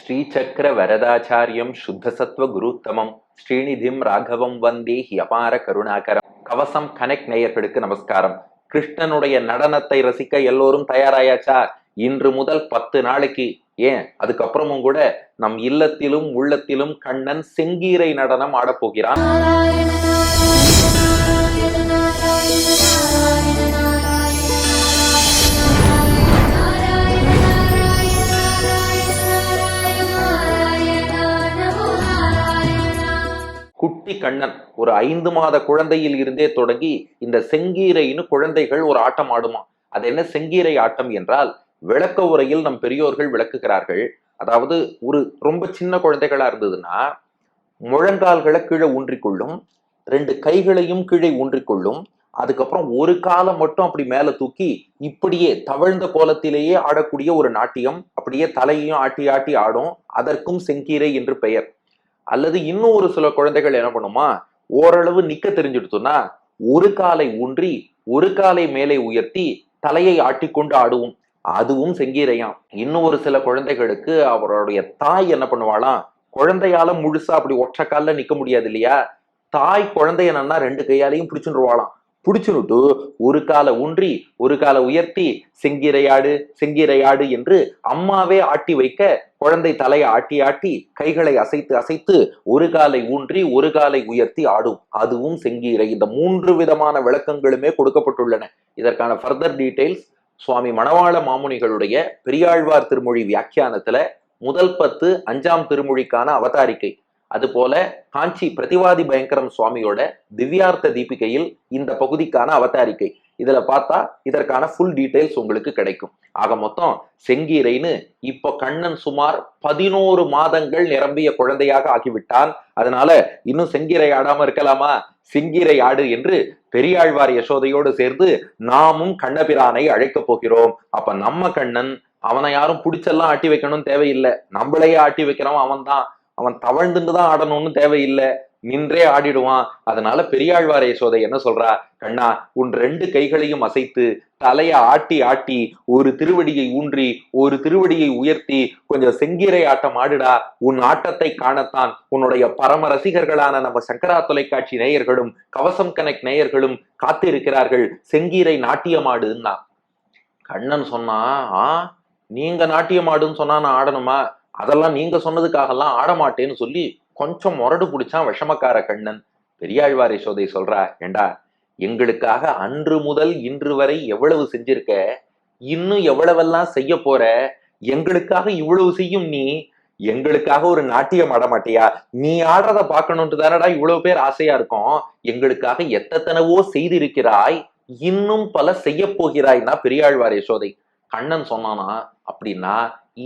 ஸ்ரீசக்கர வரதாச்சாரியம் சுத்தசத்வ குருத்தமம் ஸ்ரீநிதிம் ராகவம் வந்தே he அபார கருணாகரம். கவசம் connect நேயர்களுக்கு நமஸ்காரம். கிருஷ்ணனுடைய நடனத்தை ரசிக்க எல்லோரும் தயாராயாச்சா? இன்று முதல் 10 நாளைக்கு, ஏன் அதுக்கப்புறமும் கூட நம் இல்லத்திலும் உள்ளத்திலும் கண்ணன் செங்கீரை நடனம் ஆடப்போகிறான். குட்டி கண்ணன் ஒரு 5 மாத குழந்தையில் இருந்தே தொடங்கி இந்த செங்கீரைன்னு குழந்தைகள் ஒரு ஆட்டம் ஆடுமா. அது என்ன செங்கீரை ஆட்டம் என்றால், விளக்க உரையில் நம் பெரியோர்கள் விளக்குகிறார்கள். அதாவது ஒரு ரொம்ப சின்ன குழந்தைகளா இருந்ததுன்னா முழங்கால்களை கீழே ஊன்றிக்கொள்ளும், 2 கைகளையும் கீழே ஊன்றிக்கொள்ளும், அதுக்கப்புறம் ஒரு காலை மட்டும் அப்படி மேல தூக்கி இப்படியே தவழ்ந்த கோலத்திலேயே ஆடக்கூடிய ஒரு நாட்டியம். அப்படியே தலையையும் ஆட்டி ஆட்டி ஆடும். அதற்கும் செங்கீரை என்று பெயர். அல்லது இன்னும் ஒரு சில குழந்தைகள் என்ன பண்ணுமா, ஓரளவு நிக்க தெரிஞ்சிடுச்சுன்னா ஒரு காலை ஊன்றி ஒரு காலை மேலே உயர்த்தி தலையை ஆட்டிக்கொண்டு ஆடுவோம். அதுவும் செங்கீரையாம். இன்னும் ஒரு சில குழந்தைகளுக்கு அவருடைய தாய் என்ன பண்ணுவாளாம், குழந்தையால முழுசா அப்படி ஒற்றை காலில் நிக்க முடியாது இல்லையா, தாய் குழந்தைய நன்னா 2 கையாலையும் பிடிச்சுருவாளாம். பிடிச்சுனுட்டு ஒரு காலை ஊன்றி ஒரு காலை உயர்த்தி செங்கீரையாடு செங்கீரையாடு என்று அம்மாவே ஆட்டி வைக்க குழந்தை தலையை ஆட்டி ஆட்டி கைகளை அசைத்து அசைத்து ஒரு காலை ஊன்றி ஒரு காலை உயர்த்தி ஆடும். அதுவும் செங்கீரை. இந்த 3 விதமான விளக்கங்களுமே கொடுக்கப்பட்டுள்ளன. இதற்கான ஃபர்தர் டீடைல்ஸ் சுவாமி மணவாள மாமுனிகளுடைய பெரியாழ்வார் திருமொழி வியாக்கியானத்துல முதல் 10 5ஆம் திருமொழிக்கான அவதாரிக்கை, அதுபோல காஞ்சி பிரதிவாதி பயங்கரம் சுவாமியோட திவ்யார்த்த தீபிகையில் இந்த பகுதிக்கான அவதாரிக்கை. இதுல பார்த்தா இதற்கான ஃபுல் டீடைல்ஸ் உங்களுக்கு கிடைக்கும். ஆக மொத்தம் செங்கீரைன்னு இப்போ கண்ணன் சுமார் 11 மாதங்கள் நிரம்பிய குழந்தையாக ஆகிவிட்டான். அதனால இன்னும் செங்கீரை ஆடாம இருக்கலாமா? செங்கீரை ஆடு என்று பெரியாழ்வார் யசோதையோடு சேர்ந்து நாமும் கண்ணபிரானை அழைக்க போகிறோம். அப்ப நம்ம கண்ணன் அவனை யாரும் பிடிச்செல்லாம் ஆட்டி வைக்கணும்னு தேவையில்லை. நம்மளையே ஆட்டி வைக்கிறவன் அவன் தான். அவன் தவழ்ந்துட்டு தான் ஆடணும்னு தேவையில்லை, நின்றே ஆடிடுவான். அதனால பெரியாழ்வார் யசோதை என்ன சொல்றா, கண்ணா உன் 2 கைகளையும் அசைத்து தலையை ஆட்டி ஆட்டி ஒரு திருவடியை ஊன்றி ஒரு திருவடியை உயர்த்தி கொஞ்சம் செங்கீரை ஆட்டம் ஆடுடா. உன் ஆட்டத்தை காணத்தான் உன்னுடைய பரம ரசிகர்களான நம்ம சங்கரா தொலைக்காட்சி நேயர்களும் கவசம் கனெக்ட் நேயர்களும் காத்திருக்கிறார்கள். செங்கீரை நாட்டியமாடுன்னா கண்ணன் சொன்னா, நீங்க நாட்டியமாடுன்னு சொன்னா நான் ஆடணுமா? அதெல்லாம் நீங்க சொன்னதுக்காகலாம் ஆடமாட்டேன்னு சொல்லி கொஞ்சம் முரடு பிடிச்சான் விஷமக்கார கண்ணன். பெரியாழ்வார் யசோதை சொல்றா, ஏண்டா எங்களுக்காக அன்று முதல் இன்று வரை எவ்வளவு செஞ்சிருக்க, இன்னும் எவ்வளவெல்லாம் செய்ய போற, எங்களுக்காக இவ்வளவு செய்யும் நீ எங்களுக்காக ஒரு நாட்டியம் ஆட மாட்டியா? நீ ஆடுறத பார்க்கணும்ட்டு தானடா இவ்வளவு பேர் ஆசையா இருக்கும். எங்களுக்காக எத்தனவோ செய்திருக்கிறாய், இன்னும் பல செய்ய போகிறாய்னா பெரியாழ்வார் யசோதை. கண்ணன் சொன்னானா, அப்படின்னா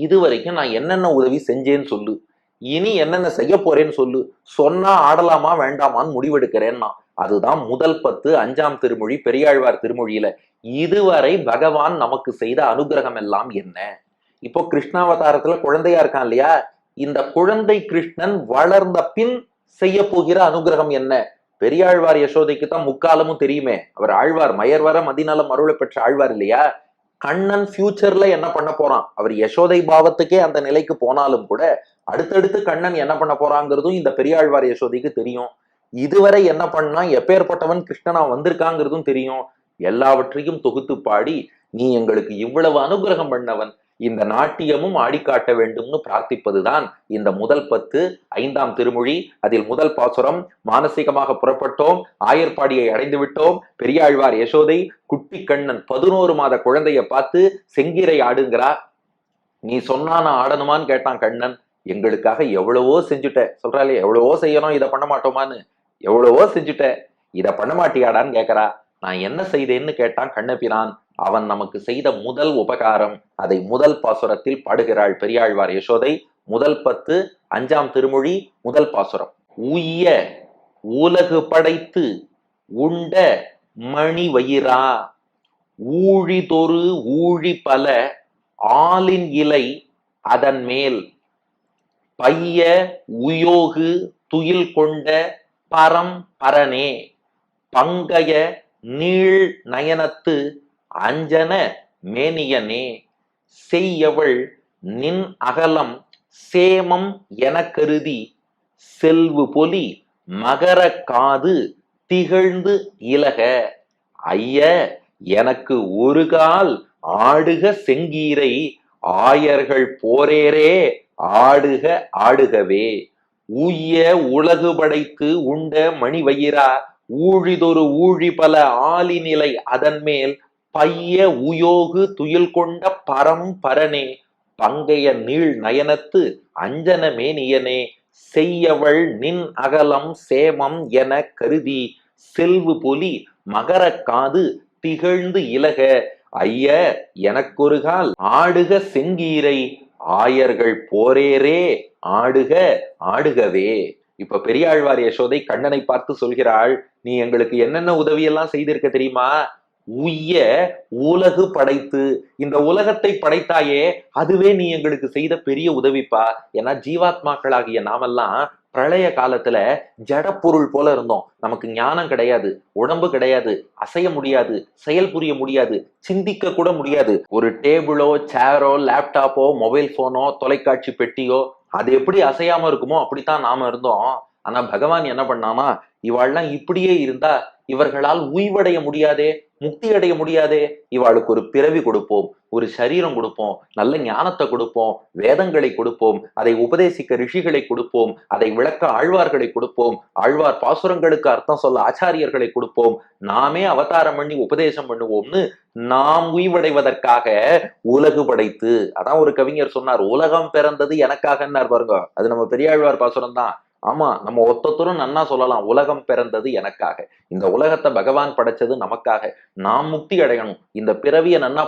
இதுவரைக்கும் நான் என்னென்ன உதவி செஞ்சேன்னு சொல்லு, இனி என்னென்ன செய்ய போறேன்னு சொல்லு, சொன்னா ஆடலாமா வேண்டாமான்னு முடிவெடுக்கிறேன்னா. அதுதான் முதல் 10 5ஆம் திருமொழி பெரியாழ்வார் திருமொழியில. இதுவரை பகவான் நமக்கு செய்த அனுகிரகம் எல்லாம் என்ன? இப்போ கிருஷ்ணாவதாரத்துல குழந்தையா இருக்கான் இல்லையா, இந்த குழந்தை கிருஷ்ணன் வளர்ந்த பின் செய்ய போகிற அனுகிரகம் என்ன? பெரியாழ்வார் யசோதைக்கு தான் முக்காலமும் தெரியுமே. அவர் ஆழ்வார், மயர்வர மதிநலம் அருளை பெற்ற ஆழ்வார் இல்லையா. கண்ணன் ஃபியூச்சர்ல என்ன பண்ண போறான், அவர் யசோதை பாவத்துக்கே அந்த நிலைக்கு போனாலும் கூட அடுத்தடுத்து கண்ணன் என்ன பண்ண போறாங்கிறதும் இந்த பெரியாழ்வார் யசோதைக்கு தெரியும். இதுவரை என்ன பண்ணா எப்பேற்பட்டவன் கிருஷ்ணனா வந்திருக்காங்கிறதும் தெரியும். எல்லாவற்றையும் தொகுத்து பாடி, நீ எங்களுக்கு இவ்வளவு அனுகிரகம் பண்ணவன், இந்த நாட்டியமும் ஆடி காட்ட வேண்டும்னு பிரார்த்திப்பதுதான் இந்த முதல் 10 5ஆம் திருமொழி. அதில் முதல் பாசுரம், மானசீகமாக புறப்பட்டோம், ஆயர்பாடியை அடைந்து விட்டோம். பெரியாழ்வார் யசோதை குட்டி கண்ணன் 11 மாத குழந்தைய பார்த்து செங்கீரை ஆடுங்கிறா. நீ சொன்னா நான் ஆடணுமான்னு கேட்டான் கண்ணன். எங்களுக்காக எவ்வளவோ செஞ்சுட்ட சொல்றாளே, எவ்வளவோ செய்யணும், இதை பண்ண மாட்டோமான்னு. எவ்வளவோ செஞ்சுட்ட, இதை பண்ண மாட்டியாடான்னு கேட்கறா. நான் என்ன செய்தேன்னு கேட்டான் கண்ணபிரான். அவன் நமக்கு செய்த முதல் உபகாரம், அதை முதல் பாசுரத்தில் பாடுகிறாள் பெரியாழ்வார் யசோதை. முதல் 10 5ஆம் திருமொழி முதல் பாசுரம். உய்ய உலகு படைத்து உண்ட மணி வயிரா, ஊழிதொரு ஊழி பல ஆலின் இலை அதன் மேல், பைய உயோகு துயில் கொண்ட பரம் பரனே, பங்கைய நீள் நயனத்து அஞ்சன மேனியனே, செய்யவள் நின் அகலம் சேமம் என கருதி செல்வு பொலி மகர காது திகழ்ந்து இலக. ஐய, எனக்கு ஒரு கால் ஆடுக செங்கீரை ஆயர்கள் போரேரே ஆடுக ஆடுகவே. ஊய உலகு படைத்து உண்ட மணிவயிரா ஊழிதொரு ஊழி பல ஆலிநிலை அதன் மேல் பைய உயோகு துயில் கொண்ட பரம் பரனே பங்கைய நீள் நயனத்து அஞ்சன மேனியனே செய்யவள் நின் அகலம் சேமம் என கருதி செல்வு பொலி மகர காது திகழ்ந்து இலக. ஐய, எனக்கொரு கால் ஆடுக செங்கீரை ஆயர்கள் போரேரே ஆடுக ஆடுகவே. இப்ப பெரியாழ்வார் யசோதை கண்ணனை பார்த்து சொல்கிறாள், நீ எங்களுக்கு என்னென்ன உதவியெல்லாம் செய்திருக்க தெரியுமா? உய்ய உலகு படைத்து, இந்த உலகத்தை படைத்தாயே, அதுவே நீ எங்களுக்கு செய்த பெரிய உதவிப்பா. ஏன்னா ஜீவாத்மாக்களாகிய நாமெல்லாம் பிரளய காலத்துல ஜட பொருள் போல இருந்தோம். நமக்கு ஞானம் கிடையாது, உடம்பு கிடையாது, அசைய முடியாது, செயல் புரிய முடியாது, சிந்திக்க கூட முடியாது. ஒரு டேபிளோ சேரோ லேப்டாப்போ மொபைல் போனோ தொலைக்காட்சி பெட்டியோ அது எப்படி அசையாம இருக்குமோ அப்படித்தான் நாம இருந்தோம். ஆனா பகவான் என்ன பண்ணாமா, இவாள்லாம் இப்படியே இருந்தா இவர்களால் உய்வடைய முடியாதே, முக்தி அடைய முடியாதே, இவாளுக்கு ஒரு பிறவி கொடுப்போம், ஒரு சரீரம் கொடுப்போம், நல்ல ஞானத்தை கொடுப்போம், வேதங்களை கொடுப்போம், அதை உபதேசிக்க ரிஷிகளை கொடுப்போம், அதை விளக்க ஆழ்வார்களை கொடுப்போம், ஆழ்வார் பாசுரங்களுக்கு அர்த்தம் சொல்ல ஆச்சாரியர்களை கொடுப்போம், நாமே அவதாரம் பண்ணி உபதேசம் பண்ணுவோம்னு நாம் உய்வடைவதற்காக உலகு படைத்து. அதான் ஒரு கவிஞர் சொன்னார், உலகம் பிறந்தது எனக்காகன்னார் பாருங்க. அது நம்ம பெரியாழ்வார் பாசுரம் தான். ஆமா, நம்ம ஒத்தொத்தரும் நன்னா சொல்லலாம், உலகம் பிறந்தது எனக்காக, இந்த உலகத்தை பகவான் படைச்சது நமக்காக, நாம் முக்தி அடையணும், இந்த பிறவியை நன்னா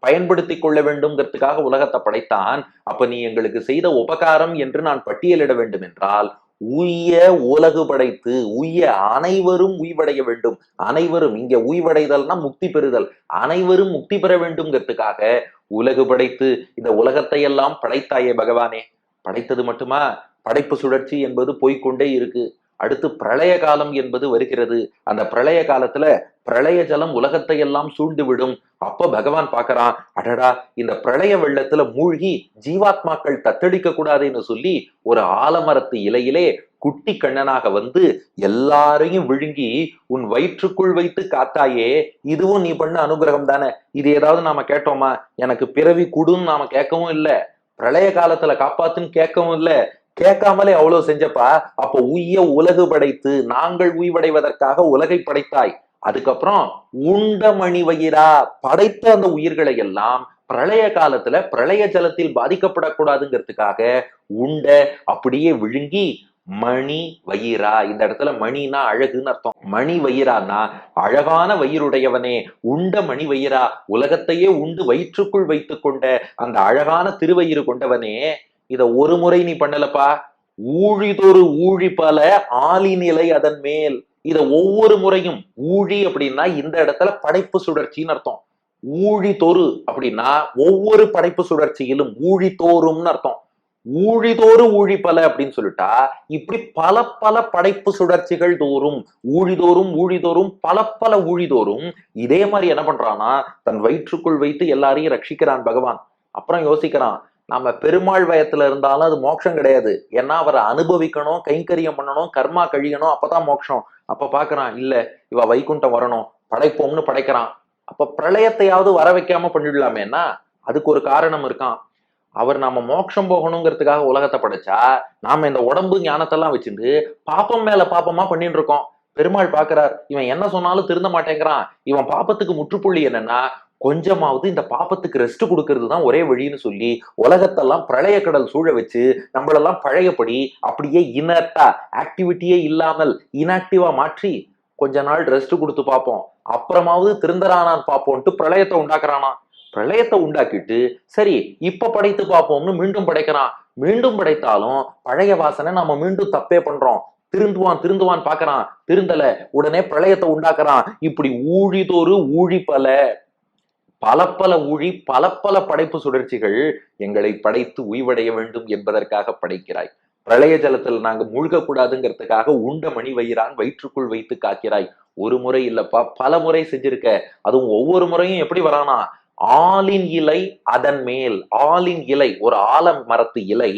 பயன்படுத்தி கொள்ள வேண்டும்ங்கிறதுக்காக உலகத்தை படைத்தான். அப்ப நீ எங்களுக்கு செய்த உபகாரம் என்று நான் பட்டியலிட வேண்டும் என்றால், உய்ய உலகு படைத்து, உய்ய அனைவரும் உய்வடைய வேண்டும். அனைவரும், இங்க உய்வடைதல்னா முக்தி பெறுதல், அனைவரும் முக்தி பெற வேண்டும்ங்கிறதுக்காக உலகு படைத்து இந்த உலகத்தை எல்லாம் படைத்தாயே பகவானே. படைத்தது மட்டுமா, படைப்பு சுழற்சி என்பது போய்கொண்டே இருக்கு. அடுத்து பிரளய காலம் என்பது வருகிறது. அந்த பிரளய காலத்துல பிரளய ஜலம் உலகத்தை எல்லாம் சூழ்ந்து விடும். அப்ப பகவான் பாக்குறான், அடடா, இந்த பிரளய வெள்ளத்துல மூழ்கி ஜீவாத்மாக்கள் தத்தளிக்க கூடாதுன்னு சொல்லி ஒரு ஆலமரத்து இலையிலே குட்டி கண்ணனாக வந்து எல்லாரையும் விழுங்கி உன் வயிற்றுக்குள் வைத்து காத்தாயே, இதுவும் நீ பண்ண அனுகிரகம் தானே. இது ஏதாவது நாம கேட்டோமா? எனக்கு பிறவி குடுன்னு நாம கேட்கவும் இல்லை, பிரளய காலத்துல காப்பாத்துன்னு கேட்கவும் இல்லை, கேட்காமலே அவ்வளவு செஞ்சப்பா. அப்ப உய்ய உலகு படைத்து, நாங்கள் உய்வடைவதற்காக உலகை படைத்தாய். அதுக்கப்புறம் உண்ட மணி வயிரா, படைத்த அந்த உயிர்களை எல்லாம் பிரளய காலத்துல பிரளய ஜலத்தில் பாதிக்கப்படக்கூடாதுங்கிறதுக்காக உண்ட, அப்படியே விழுங்கி மணி வயிரா. இந்த இடத்துல மணினா அழகுன்னு அர்த்தம். மணி வயிறானா அழகான வயிறுடையவனே, உண்ட மணி வயிறா, உலகத்தையே உண்டு வயிற்றுக்குள் வைத்து கொண்ட அந்த அழகான திருவயிறு கொண்டவனே, இத ஒரு முறை நீ பண்ணலப்பா, ஊழிதொரு ஊழி பல ஆலிநிலை அதன் மேல். இத ஒவ்வொரு முறையும், ஊழி அப்படின்னா இந்த இடத்துல படைப்பு சுழற்சின்னு அர்த்தம். ஊழி தொரு அப்படின்னா ஒவ்வொரு படைப்பு சுழற்சியிலும் ஊழி தோறும்னு அர்த்தம். ஊழிதோறு ஊழிப்பல அப்படின்னு சொல்லிட்டா, இப்படி பல பல படைப்பு சுழற்சிகள் தோறும், ஊழிதோறும் ஊழிதோறும் பல பல ஊழிதோறும் இதே மாதிரி என்ன பண்றான்னா, தன் வயிற்றுக்குள் வைத்து எல்லாரையும் ரட்சிக்கிறான் பகவான். அப்புறம் யோசிக்கிறான், நம்ம பெருமாள் வயத்துல இருந்தாலும் அது மோட்சம் கிடையாது. ஏன்னா அவரை அனுபவிக்கணும், கைங்கரியம் பண்ணணும், கர்மா கழியணும், அப்பதான் மோட்சம். அப்ப பாக்குறான், இல்ல இவ வைகுண்டம் வரணும், படைப்போம்னு படைக்கிறான். அப்ப பிரளயத்தையாவது வர வைக்காம பண்ணிடலாமேன்னா அதுக்கு ஒரு காரணம் இருக்கான். அவர் நாம மோட்சம் போகணுங்கிறதுக்காக உலகத்தை படைச்சா, நாம இந்த உடம்பு ஞானத்தெல்லாம் வச்சுட்டு பாப்பம் மேல பாப்பமா பண்ணிட்டு இருக்கோம். பெருமாள் பாக்குறார், இவன் என்ன சொன்னாலும் திருந்த மாட்டேங்கிறான், இவன் பாப்பத்துக்கு முற்றுப்புள்ளி என்னன்னா கொஞ்சமாவது இந்த பாப்பத்துக்கு ரெஸ்ட் கொடுக்கறது தான் ஒரே வழின்னு சொல்லி உலகத்தெல்லாம் பிரளய கடல் சூழ வச்சு நம்மளெல்லாம் பழையபடி அப்படியே இனர்ட்டா, ஆக்டிவிட்டியே இல்லாமல் இன்ஆக்டிவா மாற்றி கொஞ்ச நாள் ரெஸ்ட் கொடுத்து பார்ப்போம், அப்புறமாவது திருந்தரானான் பார்ப்போம்ட்டு பிரளயத்தை உண்டாக்குறானா. பிரளயத்தை உண்டாக்கிட்டு சரி இப்ப படைத்து பார்ப்போம்னு மீண்டும் படைக்கிறான். மீண்டும் படைத்தாலும் பழைய வாசனை நாம மீண்டும் தப்பே பண்றோம். திருந்துவான் திருந்துவான் பாக்குறான், திருந்தல, உடனே பிரளயத்தை உண்டாக்குறான். இப்படி ஊழிதொரு ஊழி பல, பல பல ஊழி, பல பல படைப்பு சுழற்சிகள் எங்களை படைத்து உய்வடைய வேண்டும் என்பதற்காக படைக்கிறாய். பிரளய ஜலத்தில் நாங்க மூழ்கக்கூடாதுங்கிறதுக்காக உண்ட மணி வயிறான் வயிற்றுக்குள் வைத்து காக்கிறாய். ஒரு முறை இல்லப்பா, பல முறை செஞ்சிருக்க. அதுவும் ஒவ்வொரு முறையும் எப்படி வரானா, ஆலின் இலை அதன் மேல். ஆலின் இலை, ஒரு ஆல மரத்து இலை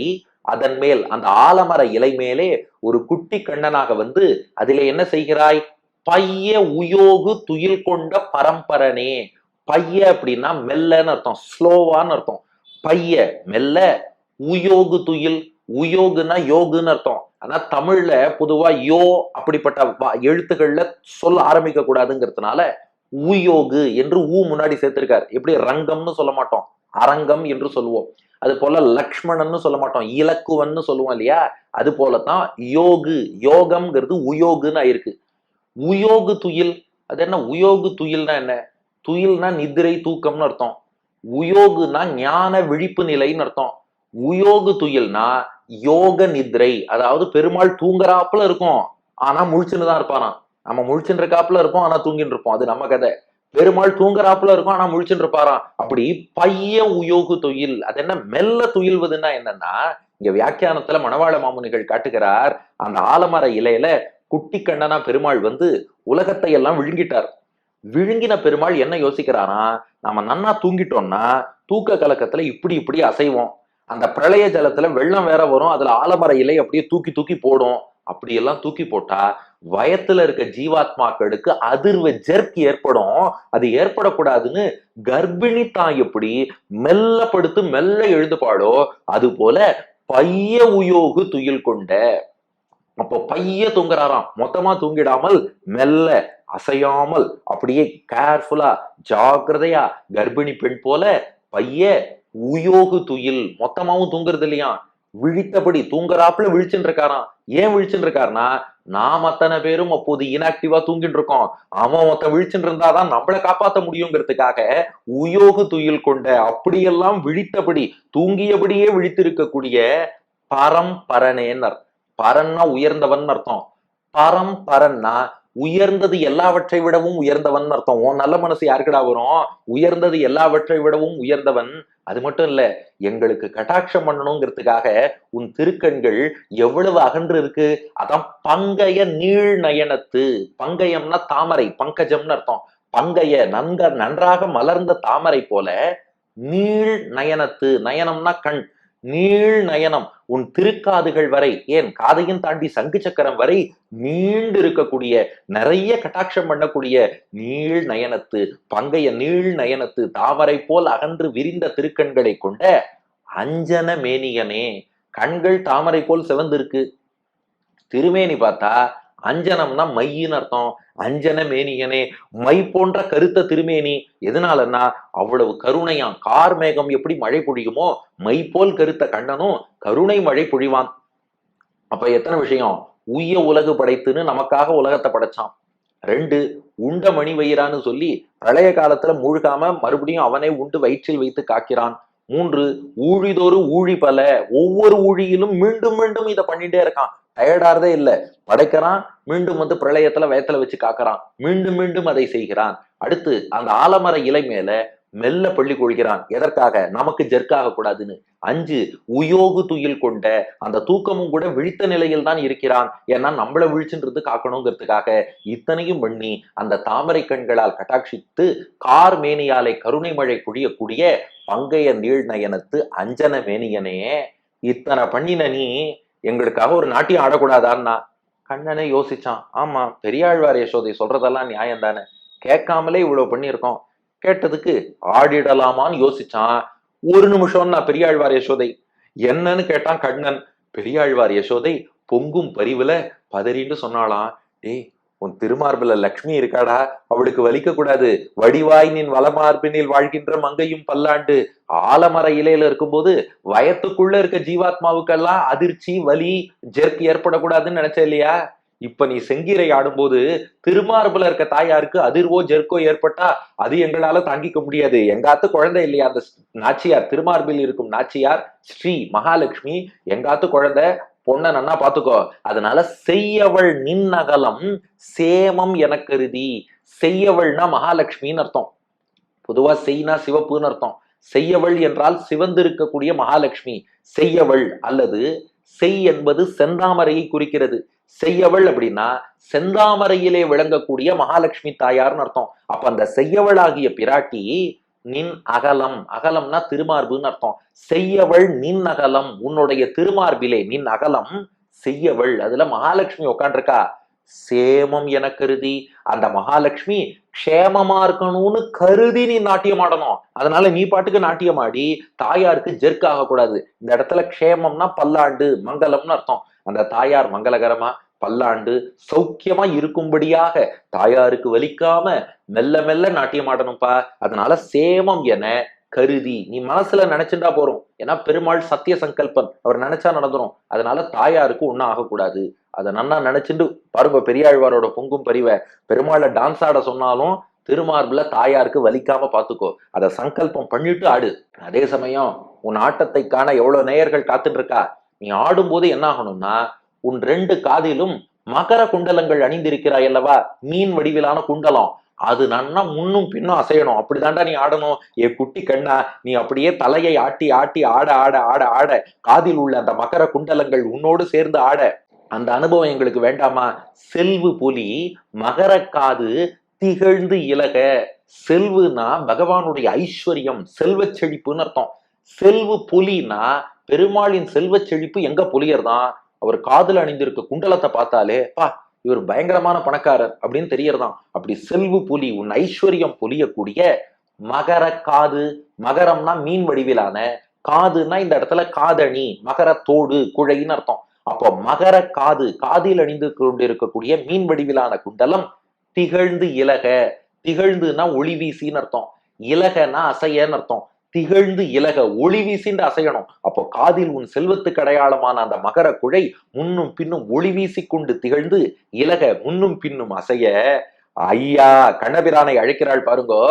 அதன் மேல் அந்த ஆலமர இலை மேலே ஒரு குட்டி கண்ணனாக வந்து அதிலே என்ன செய்கிறாய்? பைய உயோகு துயில் கொண்ட பரம்பரனே. பைய அப்படின்னா மெல்லன்னு அர்த்தம், ஸ்லோவான்னு அர்த்தம். பைய மெல்ல, உயோகு துயில், உயோகுன்னா யோகுன்னு அர்த்தம். ஆனா தமிழ்ல பொதுவா யோ அப்படிப்பட்ட எழுத்துக்கள்ல சொல்ல ஆரம்பிக்க கூடாதுங்கிறதுனால உயோகு என்று முன்னாடி சேர்த்திருக்காரு. எப்படி ரங்கம்னு சொல்ல மாட்டோம், அரங்கம் என்று சொல்லுவோம். அது போல லக்ஷ்மணன்னு சொல்ல மாட்டோம், இலக்குவன்னு சொல்லுவோம் இல்லையா? அது போலதான் யோகு, யோகம்ங்கிறது உயோகுன்னு ஆயிருக்கு. உயோகு துயில், அது என்ன உயோகு துயில்னா என்ன? துயில்னா நிதிரை தூக்கம்னு அர்த்தம். உயோகுனா ஞான விழிப்பு நிலைன்னு அர்த்தம். உயோகு துயில்னா யோக நித்ரை, அதாவது பெருமாள் தூங்குறாப்புல இருக்கும் ஆனா முழிச்சுன்னு தான் இருப்பாராம். நம்ம முழிச்சுட்டு இருக்காப்புல இருப்போம் ஆனா தூங்கிட்டு இருப்போம், அது நம்ம கதை. பெருமாள் தூங்குறாப்புல இருக்கும் ஆனா முழிச்சுட்டு இருப்பாராம். அப்படி பைய உயோகு துயில், அது என்ன மெல்ல துயில்வதுன்னா என்னன்னா, இங்க வியாக்கியானத்துல மணவாள மாமுனிகள் காட்டுகிறார், அந்த ஆலமர இலையில குட்டி கண்ணனா பெருமாள் வந்து உலகத்தை எல்லாம் விழுங்கிட்டார். விழுங்கின பெருமாள் என்ன யோசிக்கிறாரா, நம்ம நன்னா தூங்கிட்டோம்னா தூக்க கலக்கத்துல இப்படி இப்படி அசைவோம், அந்த பிரளய ஜலத்துல வெள்ளம் வேற வரும், அதுல ஆலமர இலை அப்படியே தூக்கி தூக்கி போடும். அப்படி எல்லாம் தூக்கி போட்டா வயத்துல இருக்க ஜீவாத்மாக்களுக்கு அதிர்வு ஜெர்க் ஏற்படும். அது ஏற்படக்கூடாதுன்னு கர்ப்பிணி தாய் எப்படி மெல்ல படுத்து மெல்ல எழுதுபாடோ அது போல பைய உயோகு துயில் கொண்ட. அப்போ பைய தூங்குறாராம், மொத்தமா தூங்கிடாமல் மெல்ல அசையாமல் அப்படியே கேர்ஃபுல்லா ஜாக்கிரதையா கர்ப்பிணி பெண் போல பைய உயோகு துயில், மொத்தமாவும் தூங்குறது இல்லையா, விழித்தபடி தூங்குறாப்புல விழிச்சுட்டு இருக்காராம். ஏன் விழிச்சுட்டு இருக்காருன்னா, நாம் அத்தனை பேரும் அப்போது இன்ஆக்டிவா தூங்கிட்டு இருக்கோம், அவன் மொத்த விழிச்சுட்டு இருந்தாதான் நம்மளை காப்பாற்ற முடியுங்கிறதுக்காக உயோகு துயில் கொண்ட, அப்படியெல்லாம் விழித்தபடி தூங்கியபடியே விழித்திருக்கக்கூடிய பரம்பரனேன்னர். பரன்னா உயர்ந்தவன் அர்த்தம். பரம்பரன்னா உயர்ந்தது எல்லாவற்றை விடவும் உயர்ந்தவன் அர்த்தம். உன் நல்ல மனசு யாருக்கடா வரும்? உயர்ந்தது எல்லாவற்றை விடவும் உயர்ந்தவன். அது மட்டும் இல்ல, எங்களுக்கு கட்டாட்சம் பண்ணணுங்கிறதுக்காக உன் திருக்கண்கள் எவ்வளவு அகன்று இருக்கு. அதான் பங்கைய நீள் நயனத்து. பங்கயம்னா தாமரை, பங்கஜம்னு அர்த்தம். பங்கைய நன்றாக மலர்ந்த தாமரை போல நீள் நயனத்து, நயனம்னா கண், நீள் நயனம் உன் திருக்காதுகள் வரை, ஏன் காதையும் தாண்டி சங்கு சக்கரம் வரை நீண்டு இருக்கக்கூடிய, நிறைய கட்டாட்சம் பண்ணக்கூடிய நீள் நயனத்து, பங்கைய நீள் நயனத்து, தாமரை போல் அகன்று விரிந்த திருக்கண்களை கொண்ட அஞ்சன மேனியனே. கண்கள் தாமரை போல் சிவந்திருக்கு, திருமேனி பார்த்தா அஞ்சனம்னா மையின்னு அர்த்தம். அஞ்சன மேனியனே, மை போன்ற கருத்த திருமேனி. எதனாலன்னா அவ்வளவு கருணையாம். கார் மேகம் எப்படி மழை பொழியுமோ, மை போல் கருத்த கண்ணனும் கருணை மழை பொழிவான். அப்ப எத்தனை விஷயம், உய்ய உலகு படைத்துன்னு நமக்காக உலகத்தை படைச்சான். 2, உண்ட மணி வயிறான்னு சொல்லி பிரளய காலத்துல மூழ்காம மறுபடியும் அவனை உண்டு வயிற்றில் வைத்து காக்கிறான். 3, ஊழிதொரு ஊழி பல, ஒவ்வொரு ஊழியிலும் மீண்டும் மீண்டும் இதை பண்ணிட்டே இருக்கான், டயர்டாறதே இல்லை. படைக்கிறான், மீண்டும் வந்து பிரளயத்துல வயத்துல வச்சு காக்கிறான், மீண்டும் மீண்டும் அதை செய்கிறான். அடுத்து அந்த ஆலமர இலை மேல மெல்ல பள்ளி கொள்கிறான். எதற்காக? நமக்கு ஜெர்க்காக கூடாதுன்னு. 5, உயோகு துயில் கொண்ட, அந்த தூக்கமும் கூட விழித்த நிலையில் தான் இருக்கிறான், ஏன்னா நம்மள விழிச்சுன்றது காக்கணுங்கிறதுக்காக. இத்தனையும் பண்ணி அந்த தாமரை கண்களால் கட்டாட்சித்து கார் மேனியாலை கருணை மழை பொழியக்கூடிய பங்கைய நீள் நயனத்து அஞ்சன மேனியனே, இத்தனை பண்ணின நீ எங்களுக்காக ஒரு நாட்டியம் ஆடக்கூடாதான்னா. கண்ணனே யோசிச்சான், ஆமா பெரியாழ்வார் யசோதை சொல்றதெல்லாம் நியாயம் தானே, கேட்காமலே இவ்வளவு பண்ணியிருக்கோம், கேட்டதுக்கு ஆடிடலாமான்னு யோசிச்சான். ஒரு நிமிஷம் நான் பெரியாழ்வார் யசோதை என்னன்னு கேட்டான் கண்ணன். பெரியாழ்வார் யசோதை பொங்கும் பரிவுல பதறின்னு சொன்னாலாம், டேய் உன் திருமார்பில லக்ஷ்மி இருக்காடா, அவளுக்கு வலிக்க கூடாது, வடிவாய் நின் வளமார்பினில் வாழ்கின்ற மங்கையும் பல்லாண்டு. ஆலமர இலையில இருக்கும்போது வயத்துக்குள்ள இருக்க ஜீவாத்மாவுக்கெல்லாம் அதிர்ச்சி வலி ஜெர்க் ஏற்படக்கூடாதுன்னு நினைச்ச இல்லையா, இப்ப நீ செங்கீரை ஆடும்போது திருமார்புல இருக்க தாயாருக்கு அதிர்வோ ஜெர்க்கோ ஏற்பட்டா அது எங்களால தாங்கிக்க முடியாது, எங்காத்து குழந்தை இல்லையா அந்த நாச்சியார், திருமார்பில் இருக்கும் நாச்சியார் ஸ்ரீ மகாலட்சுமி, எங்காத்து குழந்தை, பொண்ணை நன்னா பாத்துக்கோ, அதனால செய்யவள் நின்னகலம் சேமம் என கருதி. செய்யவள்னா மகாலட்சுமின்னு அர்த்தம். பொதுவா செய்னா சிவப்புன்னு அர்த்தம். செய்யவள் என்றால் சிவந்திருக்கக்கூடிய மகாலட்சுமி. செய்யவள் அல்லது செய் என்பது செந்தாமரையை குறிக்கிறது. செய்யவள் அப்படின்னா செந்தாமரையிலே விளங்கக்கூடிய மகாலட்சுமி தாயார்னு அர்த்தம். அப்ப அந்த செய்யவளாகிய பிராட்டி நின் அகலம், அகலம்னா திருமார்புன்னு அர்த்தம். செய்யவள் நின் அகலம், உன்னுடைய திருமார்பிலே நின் அகலம் செய்யவள். அதுல மகாலட்சுமி உட்காண்டிருக்கா. சேமம் என கருதி, அந்த மகாலட்சுமி க்ஷேமமா இருக்கணும்னு கருதி நீ நாட்டியம் ஆடணும். அதனால நீ பாட்டுக்கு நாட்டியம் ஆடி தாயாருக்கு ஜெர்க் ஆகக்கூடாது. இந்த இடத்துல க்ஷேமம்னா பல்லாண்டு, மங்களம்னு அர்த்தம். அந்த தாயார் மங்களகரமா பல்லாண்டு சௌக்கியமா இருக்கும்படியாக தாயாருக்கு வலிக்காம மெல்ல மெல்ல நாட்டியம் ஆடணும்ப்பா. அதனால சேமம் என கருதி நீ மனசுல நினைச்சுட்டா போறோம். ஏன்னா பெருமாள் சத்திய சங்கல்பன், அவர் நினைச்சா நடந்துரும். அதனால தாயாருக்கு ஒன்னும் ஆகக்கூடாது. அதை நன்னா நினைச்சுட்டு பாருங்க. பெரியாழ்வாரோட பொங்கும் பரிவை, பெருமாளை டான்ஸ் ஆட சொன்னாலும் திருமார்புல தாயாருக்கு வலிக்காம பாத்துக்கோ. அதை சங்கல்பம் பண்ணிட்டு ஆடு. அதே சமயம் உன் ஆட்டத்தை காண எவ்வளவு நேயர்கள் காத்துட்டு இருக்கா. நீ ஆடும்போது என்ன ஆகணும்னா, உன் 2 காதிலும் மகர குண்டலங்கள் அணிந்திருக்கிறாய் அல்லவா, மீன் வடிவிலான குண்டலம், அது நன்னா முன்னும் பின்னும் அசையணும். அப்படிதாண்டா நீ ஆடணும். ஏ குட்டி கண்ணா, நீ அப்படியே தலையை ஆட்டி ஆட்டி ஆட ஆட ஆட ஆட காதில் உள்ள அந்த மகர குண்டலங்கள் உன்னோடு சேர்ந்து ஆட. அந்த அனுபவம் எங்களுக்கு வேண்டாமா? செல்வு புலி மகர காது திகழ்ந்து இலக. செல்வுனா பகவானுடைய ஐஸ்வர்யம், செல்வ செழிப்புன்னு அர்த்தம். செல்வு புலினா பெருமாளின் செல்வ செழிப்பு எங்க புலியர்தான். அவர் காதுல அணிந்திருக்க குண்டலத்தை பார்த்தாலே பா, இவர் பயங்கரமான பணக்காரர் அப்படின்னு தெரியறதாம். அப்படி செல்வு புலி, உன் ஐஸ்வர்யம் பொலியக்கூடிய மகர காது. மகரம்னா மீன் வடிவிலான, காதுன்னா இந்த இடத்துல காதணி, மகரத்தோடு குழைன்னு அர்த்தம். அப்போ மகர காது, காதில் அணிந்து கொண்டிருக்கக்கூடிய மீன் வடிவிலான குண்டலம் திகழ்ந்து இலக. திகழ்ந்துன்னா ஒளி வீசின்னு அர்த்தம். இலகனா அசையன்னு அர்த்தம். திகழ்ந்து இலக, ஒளி வீசின்னு அசையணும். அப்போ காதில் உன் செல்வத்துக்கு அடையாளமான அந்த மகர குழை முன்னும் பின்னும் ஒளி வீசி கொண்டு திகழ்ந்து இலக, முன்னும் பின்னும் அசைய. ஐயா, கண்ணபிரானை அழைக்கிறாள் பாருங்கோ.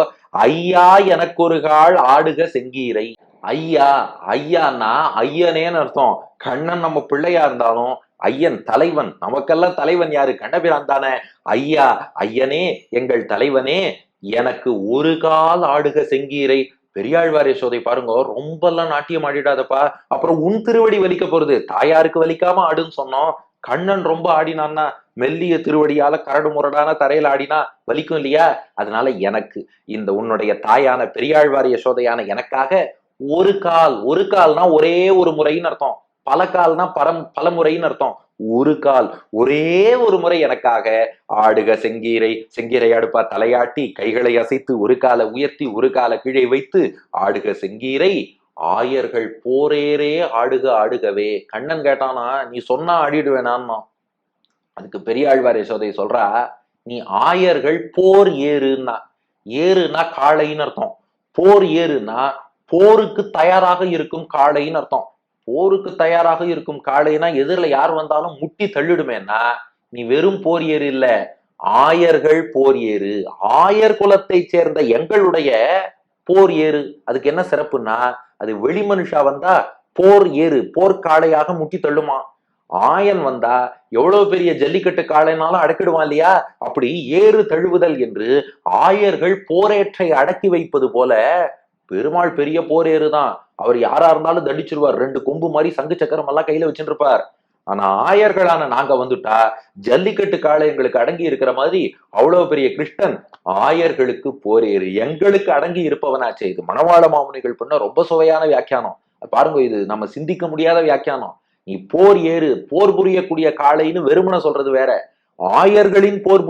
ஐயா எனக்கு ஒரு கால் ஆடுக செங்கீரை. ஐயா, ஐயான்னா ஐயனேன்னு அர்த்தம். கண்ணன் நம்ம பிள்ளையா இருந்தாலும் ஐயன் தலைவன், நமக்கெல்லாம் தலைவன் யாரு? கண்ணபிரான் தானே. ஐயா, ஐயனே, எங்கள் தலைவனே, எனக்கு ஒரு கால் ஆடுக செங்கீரை. பெரியாழ்வார் யசோதை பாருங்க, ரொம்ப எல்லாம் நாட்டியம் ஆடிடாதப்பா, அப்புறம் உன் திருவடி வலிக்க போறது. தாயாருக்கு வலிக்காம ஆடுன்னு சொன்னோம். கண்ணன் ரொம்ப ஆடினான்னா, மெல்லிய திருவடியால கரடு முரடான தரையில ஆடினா வலிக்கும் இல்லையா? அதனால எனக்கு, இந்த உன்னுடைய தாயான பெரியாழ்வார் யசோதையான எனக்காக ஒரு கால், ஒரு கால்னா ஒரே ஒரு முறைன்னு அர்த்தம். பல கால்னா பல முறைன்னு அர்த்தம். ஒரு கால், ஒரே ஒரு முறை எனக்காக ஆடுக செங்கீரை. செங்கீரை அடுப்பா தலையாட்டி கைகளை அசைத்து ஒரு காலை உயர்த்தி ஒரு காலை கீழே வைத்து ஆடுக செங்கீரை. ஆயர்கள் போரேரே ஆடுக ஆடுகவே. கண்ணன் கேட்டானா, நீ சொன்னா ஆடிடுவேனான்னா. அதுக்கு பெரியாழ்வார் யசோதை சொல்றா, நீ ஆயர்கள் போர் ஏறுன்னா. ஏறுனா காளைன்னு அர்த்தம். போர் ஏறுனா போருக்கு தயாராக இருக்கும் காளைன்னு அர்த்தம். போருக்கு தயாராக இருக்கும் காளைனா எதிரில யார் வந்தாலும் முட்டி தள்ளிடுமேன்னா, நீ வெறும் போர் ஏறு இல்ல, ஆயர்கள் போர் ஏறு. ஆயர் குலத்தை சேர்ந்த எங்களுடைய போர் ஏறு. அதுக்கு என்ன சிறப்புன்னா, அது வெளி மனுஷா வந்தா போர் ஏறு, போர்க்காளையாக முட்டி தள்ளுமா. ஆயன் வந்தா எவ்வளவு பெரிய ஜல்லிக்கட்டு காளைனாலும் அடக்கிடுவான் இல்லையா? அப்படி ஏறு தழுவுதல் என்று ஆயர்கள் போரேற்றை அடக்கி வைப்பது போல பெருமாள் பெரிய போர் ஏறுதான். அவர் யாரா இருந்தாலும் தண்டிச்சிருவார். 2 கொம்பு மாதிரி சங்கு சக்கரம் எல்லாம் கையில வச்சுட்டு இருப்பார். ஆனா ஆயர்களான நாங்க வந்துட்டா ஜல்லிக்கட்டு காளை எங்களுக்கு அடங்கி இருக்கிற மாதிரி அவ்வளவு பெரிய கிருஷ்ணன் ஆயர்களுக்கு போர் ஏறு, எங்களுக்கு அடங்கி இருப்பவனாச்சே. இது மணவாள மாமுனிகள் பண்ண ரொம்ப சுவையான வியாக்கியானம். பாருங்க, இது நம்ம சிந்திக்க முடியாத வியாக்கியானம். நீ போர் ஏறு, போர் புரியக்கூடிய காளைன்னு வெறுமனை சொல்றது வேற. ஆயர்களின் போர்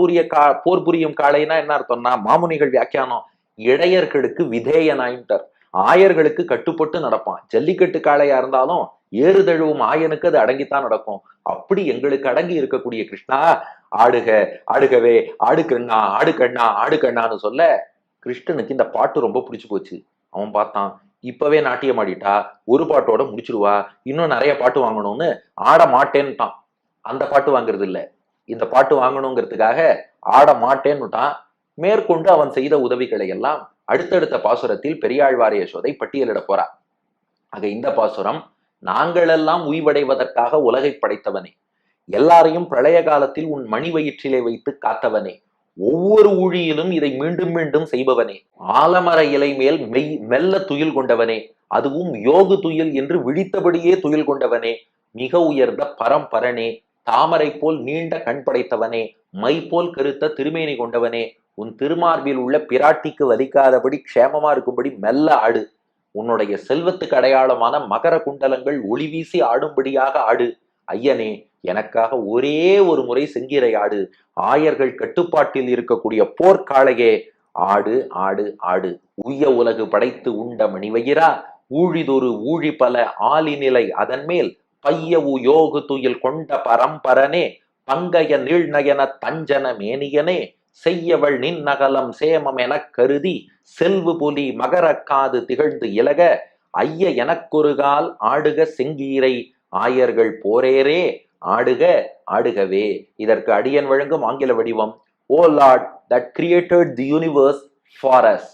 புரியும் காளைனா என்ன அர்த்தம்னா, மாமுனிகள் வியாக்கியானம், இடையர்களுக்கு விதேயனாயிட்டார். ஆயர்களுக்கு கட்டுப்பட்டு நடப்பான். ஜல்லிக்கட்டு காளையா இருந்தாலும் ஏறு தழுவும் ஆயனுக்கு அது அடங்கித்தான் நடக்கும். அப்படி எங்களுக்கு அடங்கி இருக்கக்கூடிய கிருஷ்ணா, ஆடுக ஆடுகவே, ஆடு கண்ணா ஆடு கண்ணா ஆடு கண்ணான்னு சொல்ல கிருஷ்ணனுக்கு இந்த பாட்டு ரொம்ப பிடிச்சு போச்சு. அவன் பார்த்தான், இப்பவே நாட்டியம் ஆடிட்டா ஒரு பாட்டோட முடிச்சிருவா, இன்னும் நிறைய பாட்டு வாங்கணும்னு ஆட மாட்டேன்னுட்டான். அந்த பாட்டு வாங்குறது இல்ல, இந்த பாட்டு வாங்கணுங்கிறதுக்காக ஆட மாட்டேன்னுட்டான். மேற்கொண்டு அவன் செய்த உதவிகளை எல்லாம் அடுத்தடுத்த பாசுரத்தில் பெரியாழ்வார் யசோதை பட்டியலிட போறா. ஆக இந்த பாசுரம், நாங்களெல்லாம் உய்வடைவதற்காக உலகை படைத்தவனே, எல்லாரையும் பிரளய காலத்தில் உன் மணி வயிற்றிலே வைத்து காத்தவனே, ஒவ்வொரு ஊழியிலும் இதை மீண்டும் மீண்டும் செய்பவனே, ஆலமர இலை மேல் மெல்ல துயில் கொண்டவனே, அதுவும் யோகு துயில் என்று விழித்தபடியே துயில் கொண்டவனே, மிக உயர்ந்த பரம்பரனே, தாமரை போல் நீண்ட கண் படைத்தவனே, மை போல் கருத்த திருமேனி கொண்டவனே, உன் திருமார்பில் உள்ள பிராட்டிக்கு வலிக்காதபடி க்ஷேமமா இருக்கும்படி மெல்ல ஆடு. உன்னுடைய செல்வத்துக்கு அடையாளமான மகர குண்டலங்கள் ஒளி வீசி ஆடும்படியாக ஆடு. ஐயனே, எனக்காக ஒரே ஒரு முறை செங்கீரை ஆடு. ஆயர்கள் கட்டுப்பாட்டில் இருக்கக்கூடிய போர்க்காளையே, ஆடு ஆடு ஆடு. உய்ய உலகு படைத்து உண்ட மணிவயிரா, ஊழிதொரு ஊழி பல ஆலிநிலை அதன் மேல் பையவு யோகு துயில் கொண்ட பரம்பரனே, பங்கைய நீழ்நயன தஞ்சன மேனியனே, செய்யவள் நின் நகலம் சேமம் எனக் கருதி செல்வு புலி மகர காது திகழ்ந்து இலக, ஐய எனக்கொருகால் ஆடுக செங்கீரை, ஆயர்கள் போரேரே ஆடுக ஆடுகவே. இதற்கு அடியன் வழங்கும் ஆங்கில வடிவம்: O Lord that created the universe for us,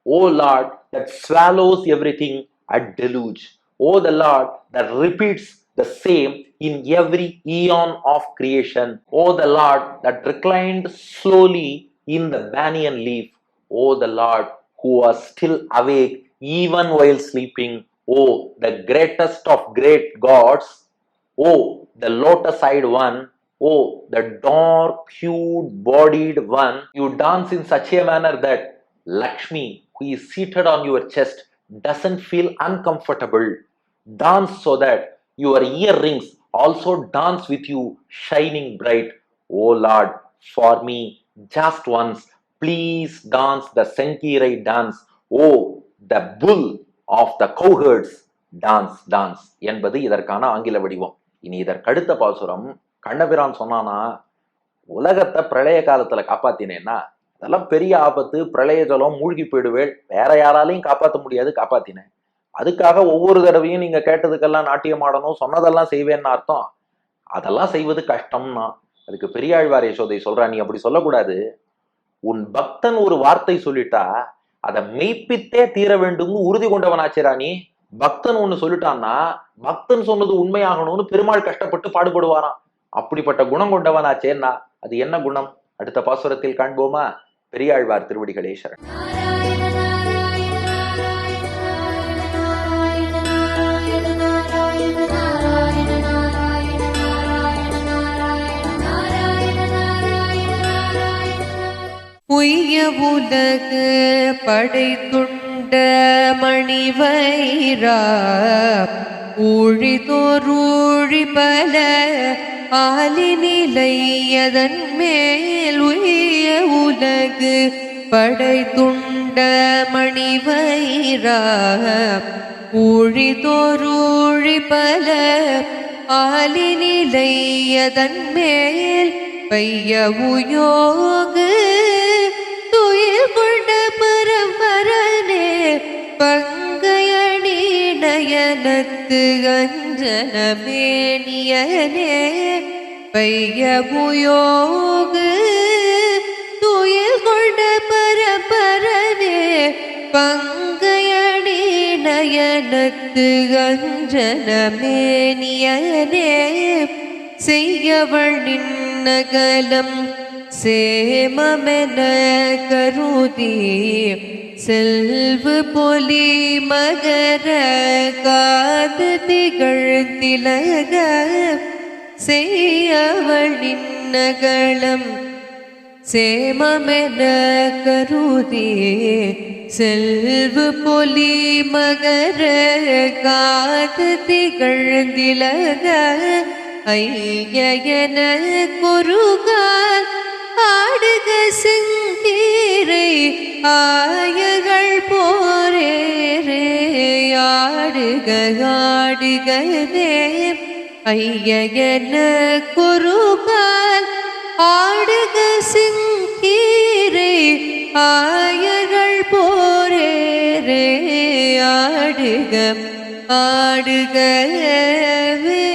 O Lord that swallows everything at deluge, O the Lord that repeats the same in every eon of creation, O the Lord that reclined slowly in the banyan leaf, O the Lord who was still awake even while sleeping, O the greatest of great gods, O the lotus-eyed one, O the dark-hued bodied one, you dance in such a manner that Lakshmi, who is seated on your chest, doesn't feel uncomfortable. Dance so that your earrings also dance with you, shining bright. O Lord, for me, just once, please dance the Sankirai dance. O the bull of the cowherds, dance, dance என்பது இதற்கான ஆங்கில வடிவம். இனி இதற்கடுத்த பாசுரம், கண்ணபிரான் சொன்னானா, உலகத்தை பிரளய காலத்துல காப்பாத்தினேன்னா அதெல்லாம் பெரிய ஆபத்து, பிரளய ஜலம், மூழ்கி போயிடுவேள், வேற யாராலையும் காப்பாற்ற முடியாது, காப்பாத்தினேன். அதுக்காக ஒவ்வொரு தடவையும் நீங்க கேட்டதுக்கெல்லாம் நாட்டியம் ஆடணும், சொன்னதெல்லாம் செய்வேன்னு அர்த்தம்? அதெல்லாம் செய்வது கஷ்டம்னா. அதுக்கு பெரியாழ்வார் யசோதை சொல்றா, நீ அப்படி சொல்லக்கூடாது. உன் பக்தன் ஒரு வார்த்தை சொல்லிட்டா அதை மெய்ப்பித்தே தீர வேண்டும் உறுதி கொண்டவனாச்சேரா நீ. பக்தன் ஒண்ணு சொல்லிட்டான்னா பக்தன் சொன்னது உண்மையாகணும்னு பெருமாள் கஷ்டப்பட்டு பாடுபடுவாராம். அப்படிப்பட்ட குணம் கொண்டவனாச்சேன்னா அது என்ன குணம்? அடுத்த பாசுரத்தில் காண்போமா? பெரியாழ்வார் திருவடிகளே சரணம். உய்ய உலகு படைத்துண்ட மணிவயிரா, ஊழிதோரூழி பல ஆலிநிலை அதன் மேல், உய்ய உலகு படைத்துண்ட மணிவயிரா, ஊழிதோரூழி பல ஆலிநிலை அதன் மேல், பையவுயோகு துயில் கொண்ட பரம்பரனே, பங்கையணி நயனத்து அஞ்சன மேனியனே, பையவுயோகு துயில் கொண்ட பரம்பரனே, பங்கையணி நயனத்து அஞ்சன மேனியனே, செய்யவள் நின்னகலம் சேமமென கருதி செல்வு பொலி மகர காது திகழ்ந்திலக, செய்யவள் நின்னகலம் சேமமென கருதி செல்வு பொலி மகர காது திகழ்ந்திலக, ஐயன கொருகால் ஆடுக செங்கீரை, ஆயர்கள் போரேரே ஆடுக ஆடுகவே, ஐயன கொருகால் ஆடுக செங்கீரை, ஆயர்கள் போரேரே ஆடுக ஆடுகவே.